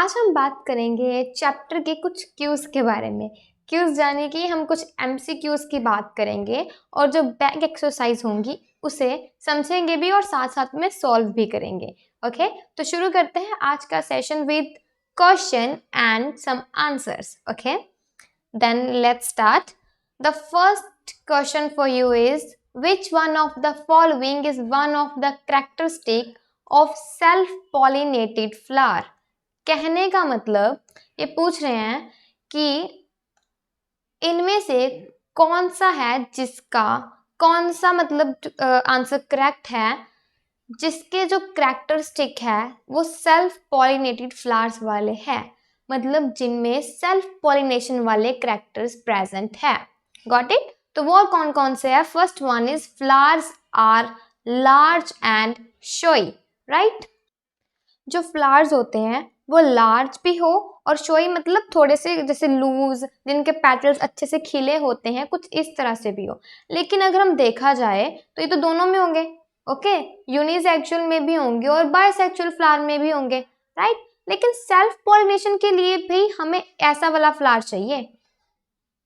आज हम बात करेंगे चैप्टर के कुछ क्यूज के बारे में। क्यूज जाने कि हम कुछ एमसीक्यूज की बात करेंगे और जो बैंक एक्सरसाइज होंगी उसे समझेंगे भी और साथ साथ में सॉल्व भी करेंगे। ओके, तो शुरू करते हैं आज का session with question and some answers. Okay, then let's start. The first question for you is which one of the following is one of the characteristic of self pollinated flower? कहने का मतलब ये पूछ रहे हैं कि इनमें से कौन सा है जिसका कौन सा मतलब आंसर करेक्ट है जिसके जो कैरेक्टरिस्टिक है वो सेल्फ पॉलिनेटेड फ्लावर्स वाले हैं, मतलब जिनमें सेल्फ पॉलिनेशन वाले कैरेक्टर्स प्रेजेंट है। Got it? तो वो कौन कौन से है? First one is flowers are large and showy, right? जो फ्लावर्स होते हैं वो लार्ज भी हो और शोई मतलब थोड़े से जैसे लूज, जिनके पेटल्स अच्छे से खिले होते हैं, कुछ इस तरह से भी हो। लेकिन अगर हम देखा जाए तो ये तो दोनों में होंगे। ओके, यूनिसेक्सुअल में भी होंगे और बायसेक्सुअल फ्लावर में भी होंगे, राइट? लेकिन सेल्फ पॉलिनेशन के लिए भी हमें ऐसा वाला फ्लावर चाहिए,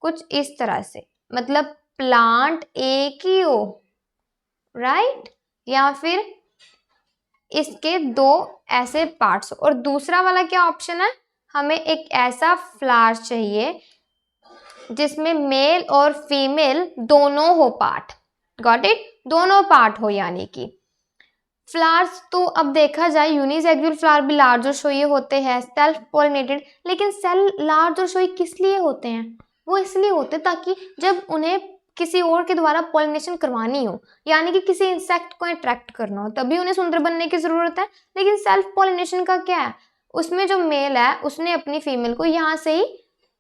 कुछ इस तरह से, मतलब प्लांट एक ही हो, राइट? या फिर इसके दो ऐसे पार्ट्स। और दूसरा वाला क्या ऑप्शन है? हमें एक ऐसा फ्लावर चाहिए जिसमें मेल और फीमेल दोनों हो पार्ट। Got it? दोनों पार्ट हो, यानी कि फ्लावर्स तो अब देखा जाए यूनिसेक्सुअल फ्लावर भी लार्ज और शोई होते हैं, सेल्फ पॉलिनेटेड। लेकिन सेल लार्ज और शोई किस लिए होते हैं? वो इसलिए होते ताकि जब उन्हें किसी और के द्वारा पॉलिनेशन करवानी हो, यानी कि किसी इंसेक्ट को अट्रैक्ट करना हो, तभी उन्हें सुंदर बनने की जरूरत है। लेकिन सेल्फ पॉलिनेशन का क्या है? उसमें जो मेल है उसने अपनी फीमेल को यहाँ से ही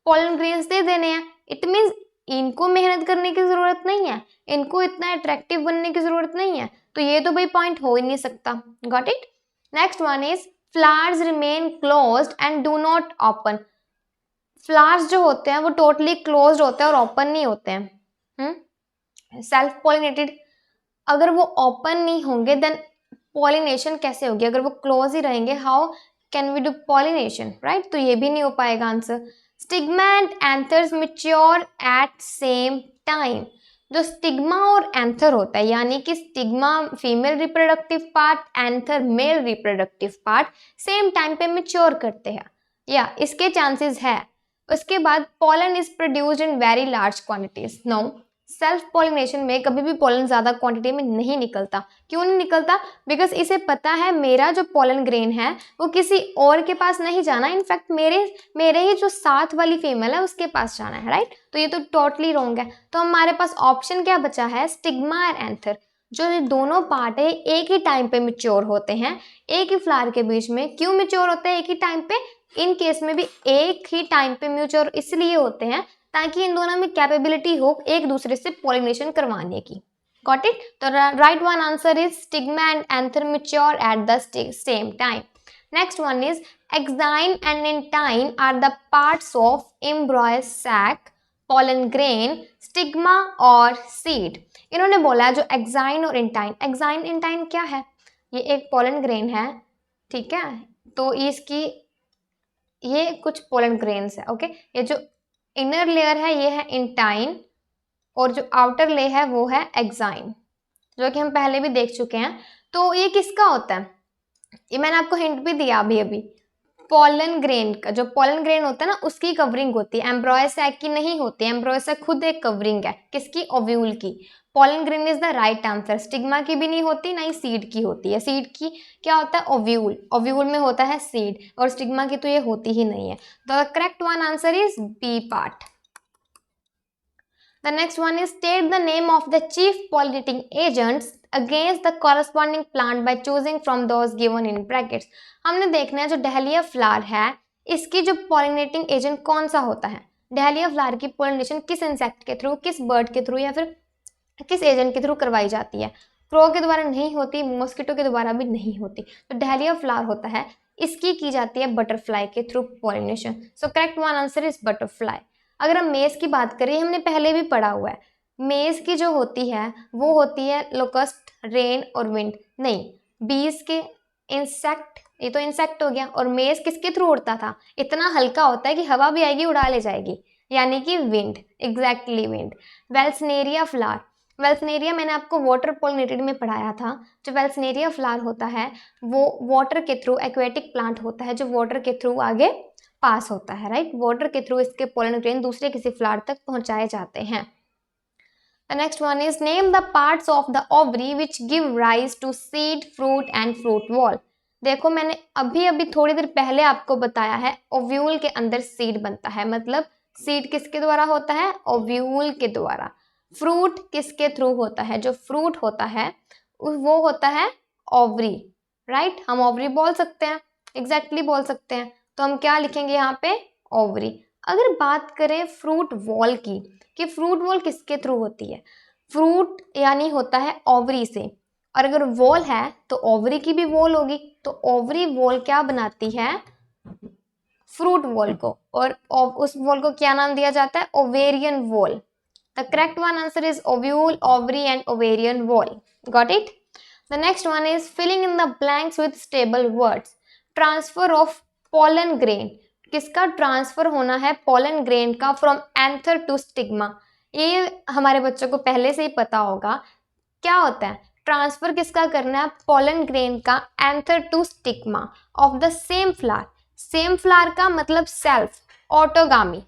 पॉलन ग्रेन्स दे देने हैं। इट मीन्स इनको मेहनत करने की जरूरत नहीं है, इनको इतना अट्रैक्टिव बनने की जरूरत नहीं है। तो ये तो भाई पॉइंट हो ही नहीं सकता। Got it? Next one is flowers remain closed end do not open. Flowers जो होते हैं वो टोटली क्लोज्ड होते हैं और ओपन नहीं होते हैं। सेल्फ पॉलिनेटेड, अगर वो ओपन नहीं होंगे देन पॉलिनेशन कैसे होगी? अगर वो क्लोज ही रहेंगे, how can we do pollination, right? तो ये भी नहीं हो पाएगा answer. Stigma and anthers mature at same time. जो स्टिग्मा और एंथर होता है, यानी कि stigma female reproductive part, anther male reproductive part, same time पे मैच्योर करते हैं, या इसके चांसेस है। उसके बाद pollen is produced in very large quantities. No, self pollination में कभी भी पॉलन ज़्यादा क्वांटिटी में नहीं निकलता। क्यों नहीं निकलता? बिकॉज इसे पता है मेरा जो पॉलन ग्रेन है वो किसी और के पास नहीं जाना, इनफैक्ट मेरे ही जो साथ वाली फीमेल है उसके पास जाना है, राइट? तो ये तो टोटली रॉन्ग है। तो हमारे पास ऑप्शन क्या बचा है? स्टिग्मा और एंथर, जो ये दोनों पार्ट है एक ही टाइम पे मैच्योर होते हैं, एक ही फ्लावर के बीच में। क्यों मैच्योर होते हैं एक ही टाइम पे? इन केस में भी एक ही टाइम पे मैच्योर इसलिए होते हैं ताकि इन दोनों में कैपेबिलिटी हो एक दूसरे से पॉलिनेशन करवाने की। Got it? तो right one answer is stigma and anther mature at the same time. Next one is exine and intine are the parts of embryo sac, pollen grain, stigma और seed. इन्होंने बोला है जो exine और intine. Exine intine क्या है? ये एक पॉलन ग्रेन है, ठीक है? तो इसकी ये कुछ पॉलन ग्रेन्स है। ओके, ये जो इनर लेयर है ये है इंटाइन और जो आउटर लेयर है वो है एक्साइन, जो कि हम पहले भी देख चुके हैं। तो ये किसका होता है? ये मैंने आपको हिंट भी दिया अभी। पॉलन ग्रेन का, जो पॉलन ग्रेन होता है ना उसकी कवरिंग होती है, एम्ब्रॉय सैक की नहीं होती है। एम्ब्रॉय सैक खुद एक कवरिंग है, किसकी? ओव्यूल की। Pollen grain is the right answer. Stigma की भी नहीं होती, ना ही सीड की होती है। सीड की क्या होता है? ओव्यूल। ओव्यूल में होता है सीड, और स्टिग्मा की तो ये होती ही नहीं है। The correct one answer is B part. The next one is state the name of the chief pollinating agents against the corresponding plant by choosing from those given in brackets. हमने देखना है जो डहलिया फ्लावर है इसकी जो pollinating agent कौन सा होता है। डहलिया फ्लावर की पॉलिनेशन किस इंसेक्ट के थ्रू, किस बर्ड के थ्रू, या फिर किस एजेंट के थ्रू करवाई जाती है? क्रो के द्वारा नहीं होती, मॉस्किटो के द्वारा भी नहीं होती। तो डहलिया फ्लावर होता है, इसकी की जाती है बटरफ्लाई के through pollination. So correct one answer is butterfly. अगर हम मेज की बात करें, हमने पहले भी पढ़ा हुआ है, मेज की जो होती है वो होती है लोकस्ट, रेन और विंड। नहीं, बीज के इंसेक्ट ये तो इंसेक्ट हो गया। और मेज किसके थ्रू उड़ता था? इतना हल्का होता है कि हवा भी आएगी उड़ा ले जाएगी, यानी कि विंड, एग्जैक्टली विंड। वेल्सनेरिया फ्लावर, वेल्सनेरिया मैंने आपको वाटर पॉलिनेटेड में पढ़ाया था। जो वेल्सनेरिया फ्लावर होता है वो वाटर के थ्रू, एक्वेटिक प्लांट होता है जो वाटर के थ्रू आगे पास होता है, राइट। वाटर के थ्रू इसके पोलन ग्रेन दूसरे किसी फ्लावर तक पहुंचाए जाते हैं। The next one is name the parts of the ovary which give rise to seed, fruit and fruit wall. देखो मैंने अभी अभी थोड़ी देर पहले आपको बताया है ओव्यूल के अंदर सीड बनता है, मतलब सीड किसके द्वारा होता है? ओव्यूल के द्वारा। फ्रूट किसके थ्रू होता है? जो फ्रूट होता है वो होता है ओवरी, राइट। हम ओवरी बोल सकते हैं, एग्जैक्टली बोल सकते हैं। तो हम क्या लिखेंगे यहाँ पे? ओवरी। अगर बात करें फ्रूट वॉल की, कि फ्रूट वॉल किसके थ्रू होती है? फ्रूट यानी होता है ओवरी से, और अगर वॉल है तो ओवरी की भी वॉल होगी, तो ओवरी वॉल क्या बनाती है? फ्रूट वॉल को, और उस वॉल को क्या नाम दिया जाता है? Ovarian wall. The correct one answer is ovule, ovary and ovarian wall. Got it? The next one is filling in the blanks with stable words. Transfer of pollen grain, किसका ट्रांसफर होना है? Pollen grain का, from anther to stigma. ये हमारे बच्चों को पहले से ही पता होगा। क्या होता है ट्रांसफर? किसका करना है? पोलन ग्रेन का anther to stigma of the same flower. Same flower का मतलब self, autogamy.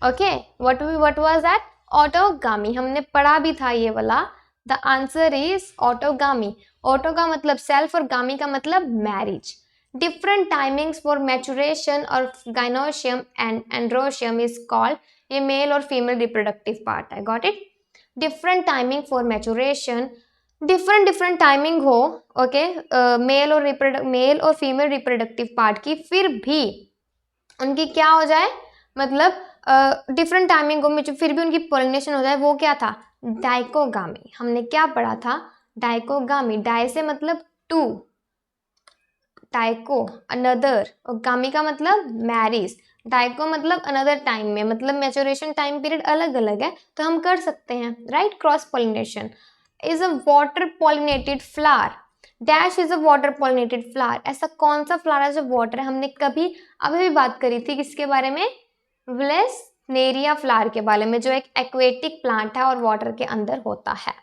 Okay, what was that? Autogamy. हमने पढ़ा भी था ये वाला। The answer is autogamy. Auto का मतलब सेल्फ और गामी का मतलब marriage. Different timings for maturation और gynoecium and androecium is called, ये मेल और फीमेल रिप्रोडक्टिव पार्ट है। Got it? Different timing for maturation, different timing हो, ओके, मेल और फीमेल रिप्रोडक्टिव पार्ट की, फिर भी उनकी क्या हो जाए, मतलब डिफरेंट टाइमिंग हो में फिर भी उनकी पोलिनेशन हो जाए, वो क्या था? डाइकोगामी। हमने क्या पढ़ा था? डाइकोगामी। डाई से मतलब टू, डाइको अनदर, और गामी का मतलब मैरिज। डाइको मतलब अनदर टाइम में, मतलब मैचुरेशन टाइम पीरियड अलग अलग है, तो हम कर सकते हैं, right. Cross pollination is a water pollinated flower. Dash is a water pollinated flower. ऐसा कौन सा फ्लावर है जो वाटर है? हमने कभी अभी भी बात करी थी किसके बारे में? वेल्सनेरिया फ्लावर के बारे में, जो एक एक्वेटिक प्लांट है और वाटर के अंदर होता है।